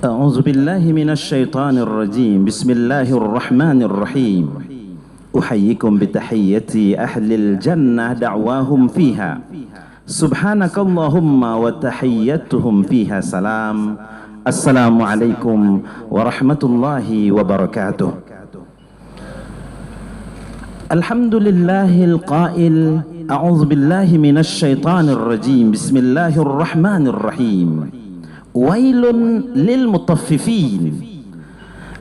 أعوذ بالله من الشيطان الرجيم. بسم الله الرحمن الرحيم. أحييكم بتحية أهل الجنة دعواهم فيها سبحانك اللهم وتحيتهم فيها سلام. السلام عليكم ورحمة الله وبركاته. الحمد لله القائل أعوذ بالله من الشيطان الرجيم. بسم الله الرحمن الرحيم. ويل للمطففين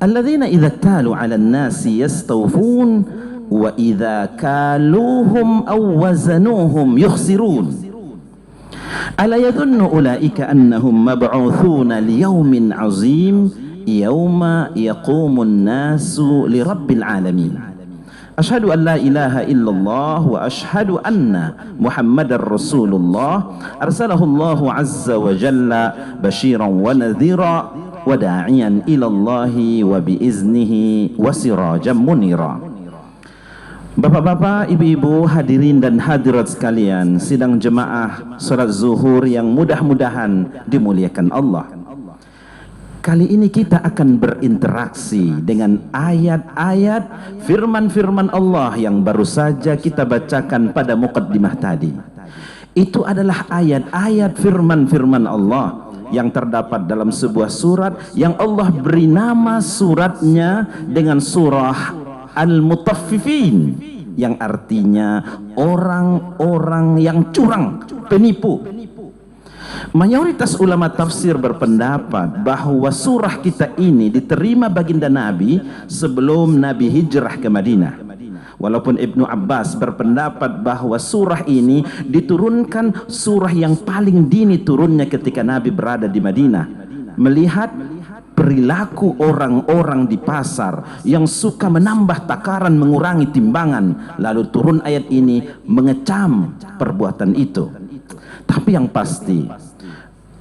الذين إذا اكتالوا على الناس يستوفون وإذا كالوهم أو وزنوهم يخسرون ألا يظن أولئك أنهم مبعوثون ليوم عظيم يوم يقوم الناس لرب العالمين. أشهد أن لا إله إلا الله وأشهد أن محمد رسول الله أرسله الله عز وجل بشيرا ونذيرا وداعيا إلى الله وبإذنه وسراجا منيرا. Bapak-bapak, ibu-ibu, hadirin dan hadirat sekalian, sidang jemaah salat zuhur yang mudah-mudahan dimuliakan Allah. Kali ini kita akan berinteraksi dengan ayat-ayat firman-firman Allah yang baru saja kita bacakan pada muqaddimah tadi. Itu adalah ayat-ayat firman-firman Allah yang terdapat dalam sebuah surat yang Allah beri nama suratnya dengan surah Al-Mutaffifin, yang artinya orang-orang yang curang, penipu. Mayoritas ulama tafsir berpendapat bahwa surah kita ini diterima baginda Nabi sebelum Nabi hijrah ke Madinah. Walaupun Ibnu Abbas berpendapat bahwa surah ini diturunkan surah yang paling dini turunnya ketika Nabi berada di Madinah, melihat perilaku orang-orang di pasar yang suka menambah takaran, mengurangi timbangan, lalu turun ayat ini mengecam perbuatan itu. Tapi yang pasti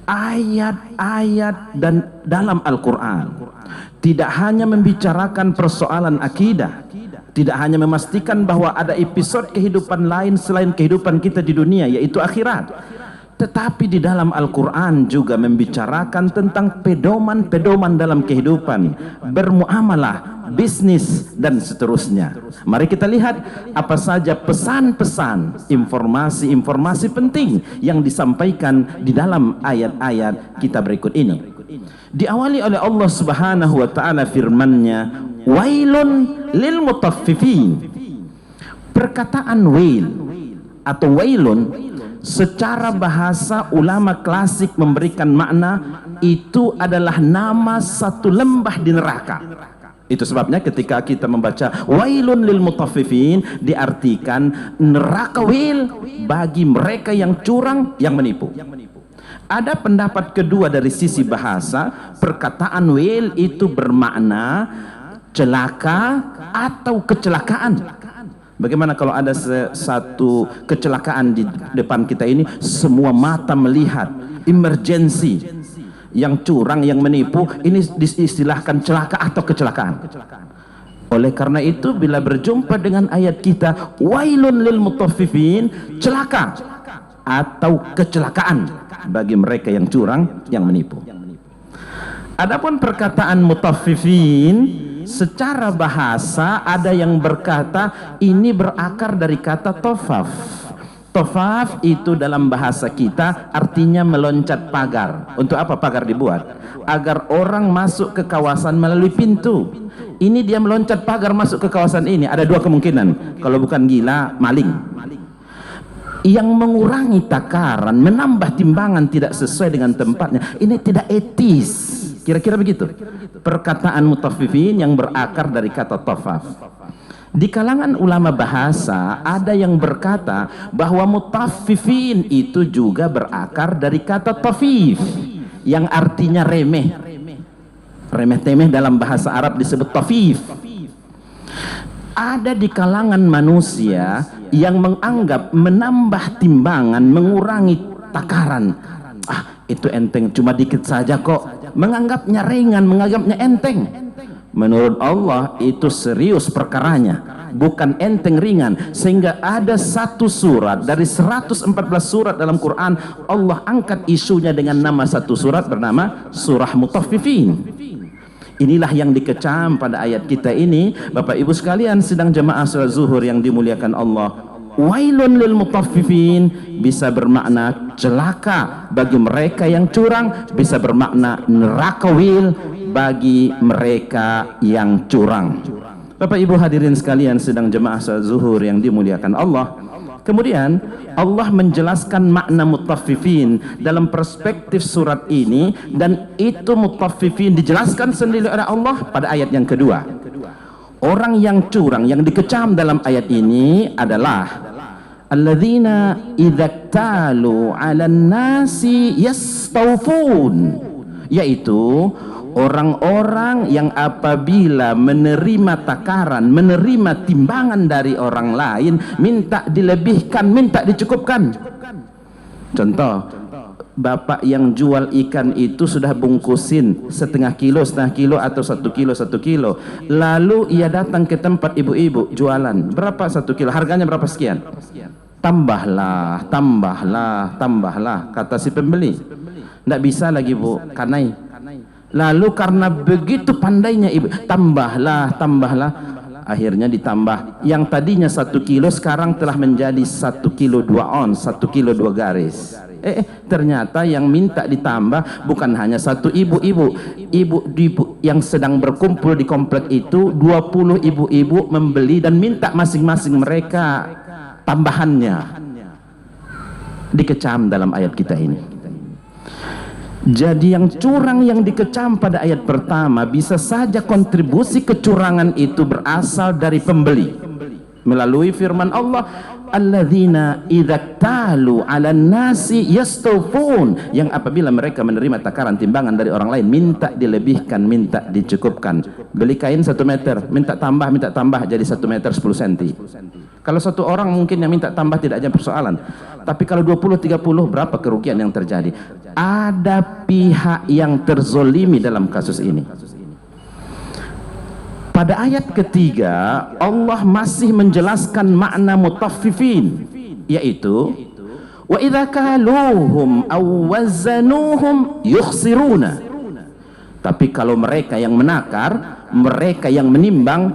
ayat-ayat dan dalam Al-Quran tidak hanya membicarakan persoalan akidah, tidak hanya memastikan bahwa ada episode kehidupan lain selain kehidupan kita di dunia, yaitu akhirat, tetapi di dalam Al-Quran juga membicarakan tentang pedoman-pedoman dalam kehidupan, bermuamalah, bisnis, dan seterusnya. Mari kita lihat apa saja pesan-pesan, informasi-informasi penting yang disampaikan di dalam ayat-ayat kita berikut ini. Diawali oleh Allah Subhanahu wa taala firman-Nya, wailun lil mutaffifin. Perkataan wail atau wailun secara bahasa ulama klasik memberikan makna itu adalah nama satu lembah di neraka. Itu sebabnya ketika kita membaca wailun lil mutaffifin diartikan neraka wail bagi mereka yang curang, yang menipu. Ada pendapat kedua dari sisi bahasa, perkataan wail itu bermakna celaka atau kecelakaan. Bagaimana kalau ada satu kecelakaan di depan kita ini, semua mata melihat, emergency, yang curang, yang menipu, ini diistilahkan celaka atau kecelakaan. Oleh karena itu bila berjumpa dengan ayat kita wailun lil mutaffifin, celaka atau kecelakaan bagi mereka yang curang, yang menipu. Adapun perkataan mutaffifin secara bahasa ada yang berkata ini berakar dari kata tofaf. Tofaf itu dalam bahasa kita artinya meloncat pagar. Untuk apa pagar dibuat? Agar orang masuk ke kawasan melalui pintu. Ini dia meloncat pagar masuk ke kawasan ini. Ada dua kemungkinan. Kalau bukan gila, maling. Yang mengurangi takaran, menambah timbangan tidak sesuai dengan tempatnya, ini tidak etis. Kira-kira begitu perkataan mutaffifin yang berakar dari kata tofaf. Di kalangan ulama bahasa ada yang berkata bahwa mutaffifin itu juga berakar dari kata tafif yang artinya remeh. Remeh-temeh dalam bahasa Arab disebut tafif. Ada di kalangan manusia yang menganggap menambah timbangan, mengurangi takaran, itu enteng, cuma dikit saja kok, menganggapnya ringan, menganggapnya enteng. Menurut Allah itu serius perkaranya. bukan enteng ringan, sehingga ada satu surat dari 114 surat dalam Quran Allah angkat isunya dengan nama satu surat bernama surah Mutaffifin. Inilah yang dikecam pada ayat kita ini. Bapak Ibu sekalian sedang jemaah salat zuhur yang dimuliakan Allah, wailun lil mutaffifin bisa bermakna celaka bagi mereka yang curang, bisa bermakna neraka wil bagi mereka yang curang. Bapak Ibu hadirin sekalian sedang jemaah salat zuhur yang dimuliakan Allah, kemudian Allah menjelaskan makna mutaffifin dalam perspektif surat ini, dan itu mutaffifin dijelaskan sendiri oleh Allah pada ayat yang kedua. Orang yang curang yang dikecam dalam ayat ini adalah alladzina idzaktalu 'alan nasi yastawfun, yaitu orang-orang yang apabila menerima takaran, menerima timbangan dari orang lain, minta dilebihkan, minta dicukupkan. Contoh, bapak yang jual ikan itu sudah bungkusin setengah kilo atau 1 kilo, lalu ia datang ke tempat ibu-ibu jualan, berapa 1 kilo, harganya berapa sekian, tambahlah, kata si pembeli. Tidak bisa lagi bu, kanai. Lalu karena begitu pandainya ibu, tambahlah, akhirnya ditambah. Yang tadinya 1 kilo sekarang telah menjadi 1 kilo 2 ons, 1 kilo 2 garis. Ternyata yang minta ditambah bukan hanya satu ibu-ibu yang sedang berkumpul di komplek itu, 20 ibu-ibu membeli dan minta masing-masing mereka tambahannya. Dikecam dalam ayat kita ini. Jadi yang curang yang dikecam pada ayat pertama, bisa saja kontribusi kecurangan itu berasal dari pembeli melalui firman Allah, alladzina idzaktalu 'alan nasi yastawfun, yang apabila mereka menerima takaran timbangan dari orang lain minta dilebihkan, minta dicukupkan. Beli kain 1 meter, minta tambah jadi 1 meter 10 cm. Kalau satu orang mungkin yang minta tambah tidak ada persoalan, tapi kalau 20-30 berapa kerugian yang terjadi? Ada pihak yang terzolimi dalam kasus ini. Pada ayat ketiga Allah masih menjelaskan makna mutaffifin, yaitu wa idza kaluhum aw wazanuhum yukhsiruna. Tapi kalau mereka yang menakar, mereka yang menimbang,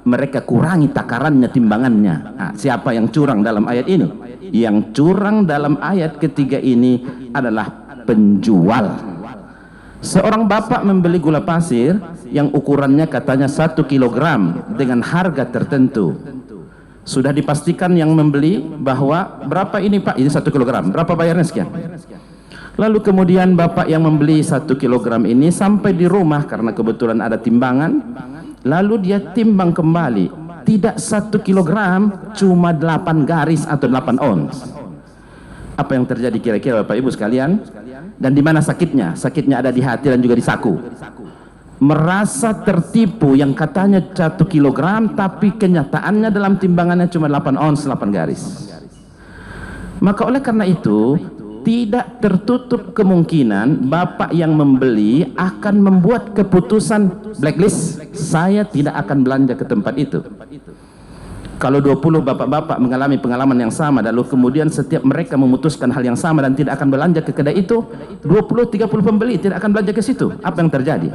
mereka kurangi takarannya, timbangannya. Nah, siapa yang curang dalam ayat ini? Yang curang dalam ayat ketiga ini adalah penjual. Seorang bapak membeli gula pasir yang ukurannya katanya 1 kilogram dengan harga tertentu. Sudah dipastikan yang membeli bahwa berapa ini pak? Ini 1 kilogram. Berapa bayarnya sekian? Lalu kemudian bapak yang membeli 1 kilogram ini sampai di rumah karena kebetulan ada timbangan. Lalu dia timbang kembali, tidak 1 kilogram, cuma 8 garis atau 8 ons. Apa yang terjadi kira-kira Bapak Ibu sekalian? Dan di mana sakitnya? Sakitnya ada di hati dan juga di saku. Merasa tertipu yang katanya 1 kilogram, tapi kenyataannya dalam timbangannya cuma 8 ons, 8 garis. Maka oleh karena itu, tidak tertutup kemungkinan bapak yang membeli akan membuat keputusan blacklist, saya tidak akan belanja ke tempat itu. Kalau 20 bapak-bapak mengalami pengalaman yang sama, lalu kemudian setiap mereka memutuskan hal yang sama dan tidak akan belanja ke kedai itu, 20-30 pembeli tidak akan belanja ke situ. Apa yang terjadi?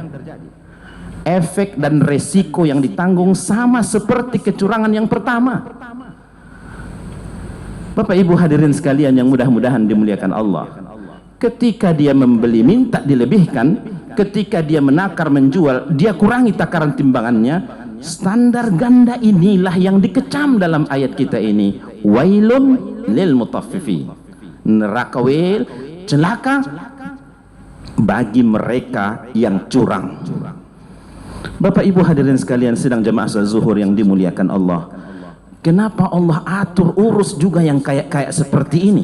Efek dan resiko yang ditanggung sama seperti kecurangan yang pertama. Bapak Ibu hadirin sekalian yang mudah-mudahan dimuliakan Allah, ketika dia membeli minta dilebihkan, ketika dia menakar menjual dia kurangi takaran timbangannya, standar ganda inilah yang dikecam dalam ayat kita ini. Wailun lil mutaffifin, neraka wil, celaka bagi mereka yang curang. Bapak Ibu hadirin sekalian sedang jemaah salat zuhur yang dimuliakan Allah, kenapa Allah atur urus juga yang kayak seperti ini?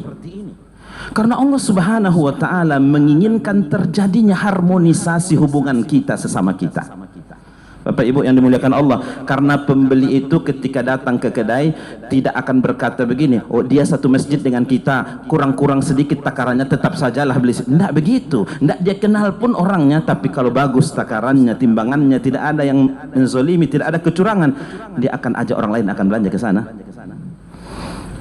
Karena Allah Subhanahu wa taala menginginkan terjadinya harmonisasi hubungan kita sesama kita. Bapak Ibu yang dimuliakan Allah, karena pembeli itu ketika datang ke kedai tidak akan berkata begini, oh dia satu masjid dengan kita, kurang-kurang sedikit takarannya tetap sajalah beli. Tidak begitu, tidak dia kenal pun orangnya, tapi kalau bagus takarannya, timbangannya, tidak ada yang menzolimi, tidak ada kecurangan, dia akan ajak orang lain akan belanja ke sana.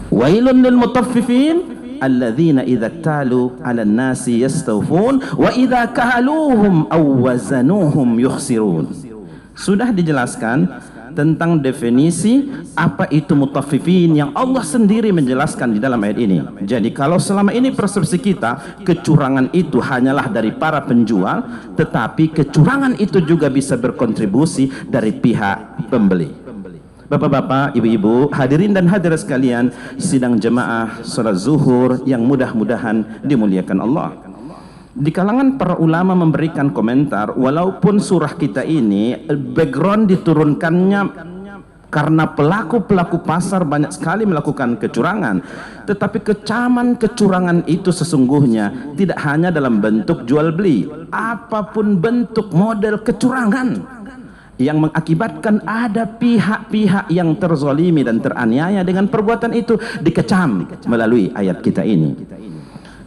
Wailun lil mutaffifin alladzina idza talu 'alan nasi yastawfun wa idza kahaluhum aw wazanuhum yukhsirun. Sudah dijelaskan tentang definisi apa itu mutaffifin yang Allah sendiri menjelaskan di dalam ayat ini. Jadi kalau selama ini persepsi kita kecurangan itu hanyalah dari para penjual, tetapi kecurangan itu juga bisa berkontribusi dari pihak pembeli. Bapak-bapak, ibu-ibu, hadirin dan hadirat sekalian, sidang jemaah salat zuhur yang mudah-mudahan dimuliakan Allah. Di kalangan para ulama memberikan komentar, walaupun surah kita ini background diturunkannya karena pelaku-pelaku pasar banyak sekali melakukan kecurangan, tetapi kecaman kecurangan itu sesungguhnya tidak hanya dalam bentuk jual beli, apapun bentuk model kecurangan yang mengakibatkan ada pihak-pihak yang terzolimi dan teraniaya dengan perbuatan itu dikecam melalui ayat kita ini.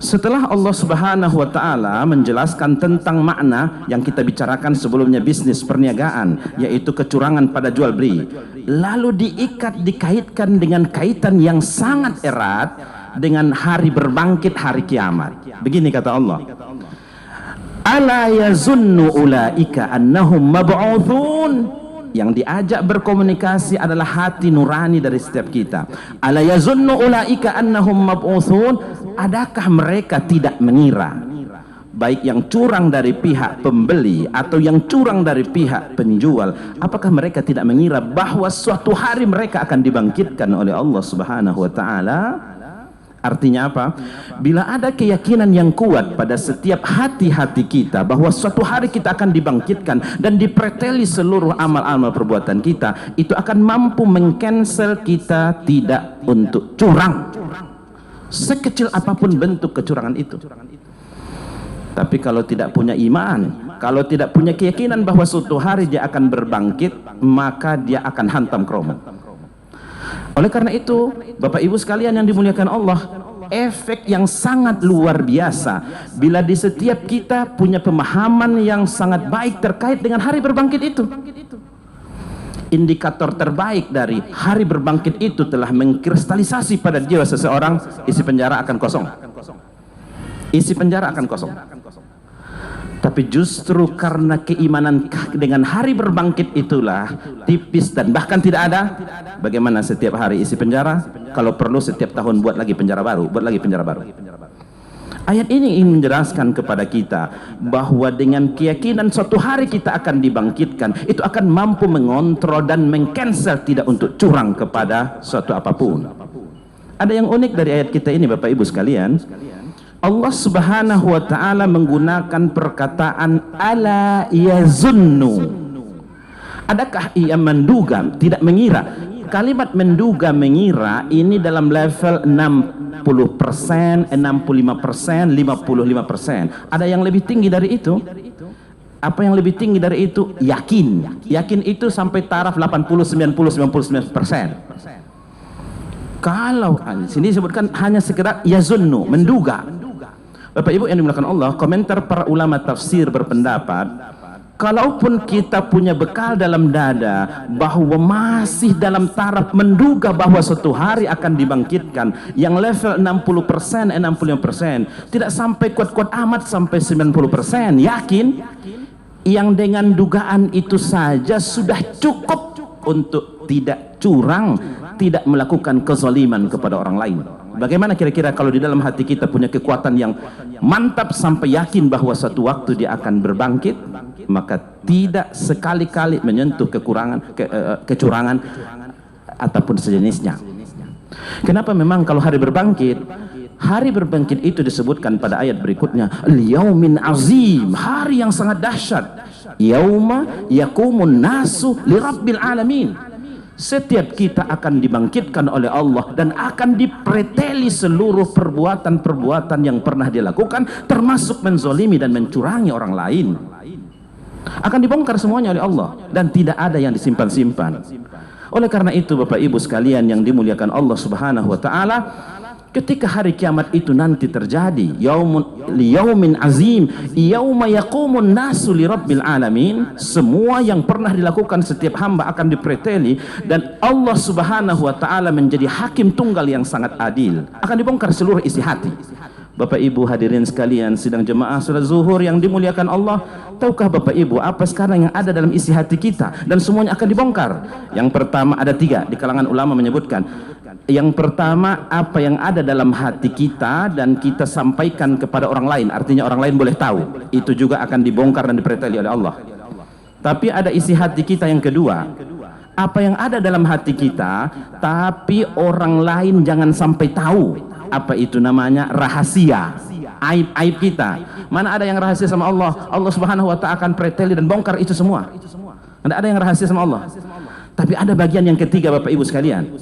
Setelah Allah Subhanahu wa taala menjelaskan tentang makna yang kita bicarakan sebelumnya, bisnis perniagaan, yaitu kecurangan pada jual beli, lalu dikaitkan dengan kaitan yang sangat erat dengan hari berbangkit, hari kiamat. Begini kata Allah, ala yazunnu ulaika annahum mab'utsun. Yang diajak berkomunikasi adalah hati nurani dari setiap kita. Ala yazunnu ulaika annahum mab'utsun. Adakah mereka tidak mengira, baik yang curang dari pihak pembeli atau yang curang dari pihak penjual, apakah mereka tidak mengira bahwa suatu hari mereka akan dibangkitkan oleh Allah Subhanahu wa taala? Artinya apa? Bila ada keyakinan yang kuat pada setiap hati-hati kita bahwa suatu hari kita akan dibangkitkan dan dipreteli seluruh amal-amal perbuatan kita, itu akan mampu mengcancel kita tidak untuk curang, sekecil apapun bentuk kecurangan itu. Tapi kalau tidak punya iman, kalau tidak punya keyakinan bahwa suatu hari dia akan berbangkit, maka dia akan hantam kromo. Oleh karena itu, Bapak Ibu sekalian yang dimuliakan Allah, efek yang sangat luar biasa bila di setiap kita punya pemahaman yang sangat baik terkait dengan hari berbangkit itu. Indikator terbaik dari hari berbangkit itu telah mengkristalisasi pada jiwa seseorang, isi penjara akan kosong. Isi penjara akan kosong. Tapi justru karena keimanan dengan hari berbangkit itulah tipis dan bahkan tidak ada. Bagaimana setiap hari isi penjara? Kalau perlu setiap tahun buat lagi penjara baru, buat lagi penjara baru. Ayat ini ingin menjelaskan kepada kita bahwa dengan keyakinan suatu hari kita akan dibangkitkan, itu akan mampu mengontrol dan mengcancel tidak untuk curang kepada suatu apapun. Ada yang unik dari ayat kita ini, Bapak Ibu sekalian. Allah Subhanahu wa taala menggunakan perkataan ala yazunnu. Adakah ia menduga, tidak mengira? Kalimat menduga mengira ini dalam level 60%, 65%, 55%. Ada yang lebih tinggi dari itu? Apa yang lebih tinggi dari itu? Yakin. Yakin itu sampai taraf 80, 90, 99%. Kalau sini disebutkan hanya sekedar yazunnu, menduga. Bapak Ibu yang dimuliakan Allah, komentar para ulama tafsir berpendapat, kalaupun kita punya bekal dalam dada bahwa masih dalam taraf menduga bahwa suatu hari akan dibangkitkan yang level 60%, 65%, tidak sampai kuat-kuat amat sampai 90%, yakin, yang dengan dugaan itu saja sudah cukup untuk tidak curang, tidak melakukan kezaliman kepada orang lain. Bagaimana kira-kira kalau di dalam hati kita punya kekuatan yang mantap sampai yakin bahwa suatu waktu dia akan berbangkit, maka tidak sekali-kali menyentuh kecurangan ataupun sejenisnya. Kenapa memang kalau hari berbangkit itu disebutkan pada ayat berikutnya, al-yaumin azim, hari yang sangat dahsyat, yauma yaqumun nasu lirabbil alamin. Setiap kita akan dibangkitkan oleh Allah dan akan dipreteli seluruh perbuatan-perbuatan yang pernah dilakukan, termasuk menzolimi dan mencurangi orang lain. Akan dibongkar semuanya oleh Allah dan tidak ada yang disimpan-simpan. Oleh karena itu Bapak Ibu sekalian yang dimuliakan Allah Subhanahu wa taala, ketika hari kiamat itu nanti terjadi, yaumin azim, yauma yaqumun nasu li rabbil alamin, semua yang pernah dilakukan setiap hamba akan dipreteli dan Allah Subhanahu wa taala menjadi hakim tunggal yang sangat adil. Akan dibongkar seluruh isi hati. Bapak Ibu hadirin sekalian sidang jemaah salat zuhur yang dimuliakan Allah, tahukah Bapak Ibu apa sekarang yang ada dalam isi hati kita dan semuanya akan dibongkar? Yang pertama, ada 3 di kalangan ulama menyebutkan. Yang pertama, apa yang ada dalam hati kita dan kita sampaikan kepada orang lain, artinya orang lain boleh tahu, itu juga akan dibongkar dan dipreteli oleh Allah. Tapi ada isi hati kita yang kedua, apa yang ada dalam hati kita tapi orang lain jangan sampai tahu. Apa itu namanya? Rahasia, aib-aib kita. Mana ada yang rahasia sama Allah? Allah Subhanahu wa ta'ala akan preteli dan bongkar itu semua. Tidak ada yang rahasia sama Allah. Tapi ada bagian yang ketiga Bapak Ibu sekalian.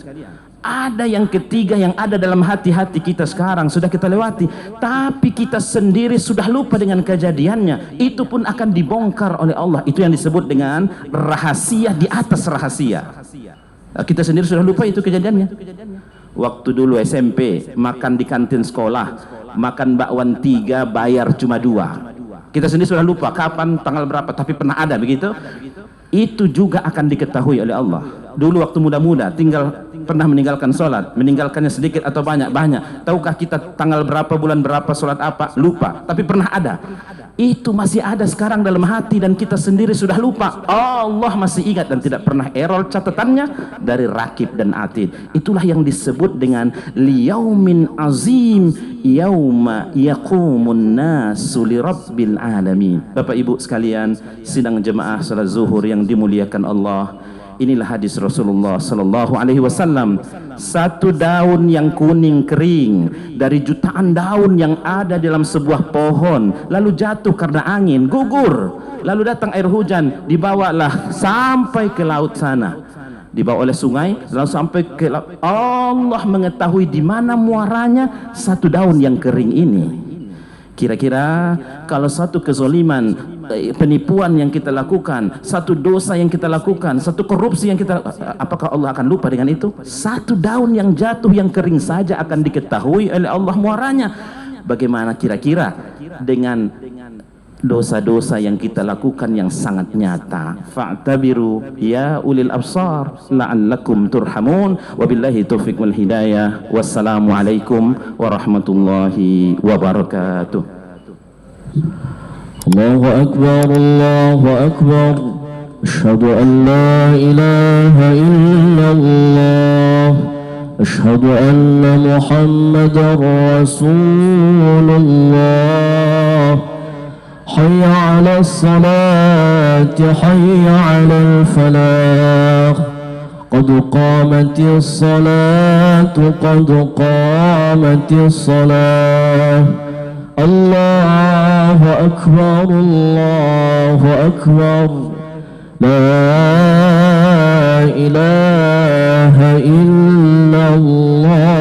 Ada yang ketiga yang ada dalam hati-hati kita sekarang sudah kita lewati, tapi kita sendiri sudah lupa dengan kejadiannya. Itu pun akan dibongkar oleh Allah. Itu yang disebut dengan rahasia di atas rahasia. Kita sendiri sudah lupa itu kejadiannya. Waktu dulu SMP makan di kantin sekolah, makan bakwan 3 bayar cuma 2. Kita sendiri sudah lupa kapan, tanggal berapa, tapi pernah ada begitu. Itu juga akan diketahui oleh Allah. Dulu waktu muda-muda pernah meninggalkan sholat, meninggalkannya sedikit atau banyak. Tahukah kita tanggal berapa, bulan berapa, sholat apa? Lupa, tapi pernah ada. Itu masih ada sekarang dalam hati dan kita sendiri sudah lupa. Allah masih ingat dan tidak pernah error catatannya dari Rakib dan Atid. Itulah yang disebut dengan liyaumin azim, yauma yaqumun nasu li rabbil alamin. Bapak Ibu sekalian sidang jemaah salat zuhur yang dimuliakan Allah, inilah hadis Rasulullah sallallahu alaihi wasallam. 1 daun yang kuning kering dari jutaan daun yang ada dalam sebuah pohon, lalu jatuh karena angin, gugur. Lalu datang air hujan, dibawalah sampai ke laut sana. Dibawa oleh sungai, lalu sampai ke laut. Allah mengetahui di mana muaranya 1 daun yang kering ini. Kira-kira kalau satu kezoliman, penipuan yang kita lakukan, 1 dosa yang kita lakukan, 1 korupsi yang kita, apakah Allah akan lupa dengan itu? 1 daun yang jatuh yang kering saja akan diketahui oleh Allah muaranya. Bagaimana kira-kira dengan dosa-dosa yang kita lakukan yang sangat nyata? Fa'tabiru ya ulil absar la'allakum turhamun. Wabillahi taufiq wal hidayah. Wassalamualaikum warahmatullahi wabarakatuh. Allahu akbar, Allahu akbar. Asyhadu an la ilaha illallah. Asyhadu anna Muhammadar Rasulullah. حي على الصلاة حي على الفلاح قد قامت الصلاة قد قامت الصلاة الله أكبر الله أكبر لا إله إلا الله